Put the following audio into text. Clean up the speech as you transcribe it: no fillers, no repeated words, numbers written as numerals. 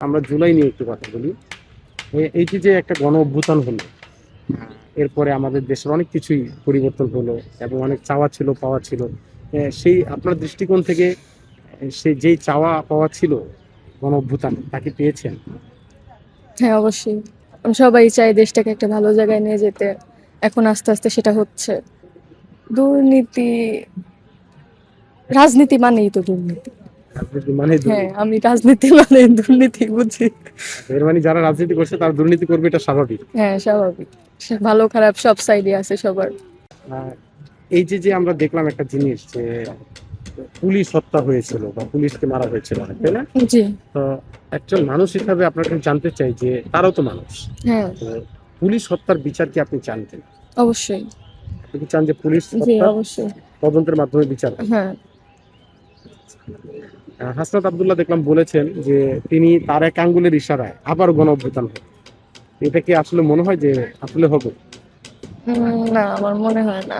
আমরা জুলাই নিয়ে একটু কথা বলি। এই যে একটা গণ অভ্যুত্থান হলো, এরপরে আমাদের দেশের অনেক কিছুই পরিবর্তন হলো এবং অনেক চাওয়া ছিল পাওয়া ছিল। সেই আপনার দৃষ্টিকোণ থেকে সেই যেই চাওয়া পাওয়া ছিল গণ অভ্যুত্থানে তা কি পেয়েছেন? হ্যাঁ, অবশ্যই। সবাই চায় দেশটাকে একটা ভালো জায়গায় নিয়ে যেতে। এখন আস্তে, আস্তে সেটা হচ্ছে। দুর্নীতি, রাজনীতি মানেই তো দুর্নীতি। রাজনীতি মানে হ্যাঁ, দুর্নীতি। আমি রাজনীতি মানে দুর্নীতি বুঝি। এর মানে যারা রাজনীতি করছে তারা দুর্নীতি করবে, এটা স্বাভাবিক। হ্যাঁ, স্বাভাবিক। ভালো খারাপ সব সাইডই আছে সবার। আহ, এই যে আমরা দেখলাম একটা জিনিস যে পুলিশ হত্যা হয়েছিল বা পুলিশকে মারা হয়েছিল অনেক, তাই না? জি, তো একজন মানুষ হিসাবে আপনার কাছে জানতে চাই যে তারাও তো মানুষ। হ্যাঁ, তো পুলিশ হত্যার বিচার কি আপনি চান কিনা? অবশ্যই। আপনি কি চান যে পুলিশ জি, হত্যার অবশ্যই। তদন্তের মাধ্যমে বিচার হবে? হ্যাঁ, হাসনাত আব্দুল্লাহ দেখলাম বলেছেন যে তিনি তার এক আঙ্গুলের ইশারায় আবার গণ অভ্যুত্থান হবে। এটা কি আসলে মনে হয় যে আসলে হবে? না আমার মনে হয় না।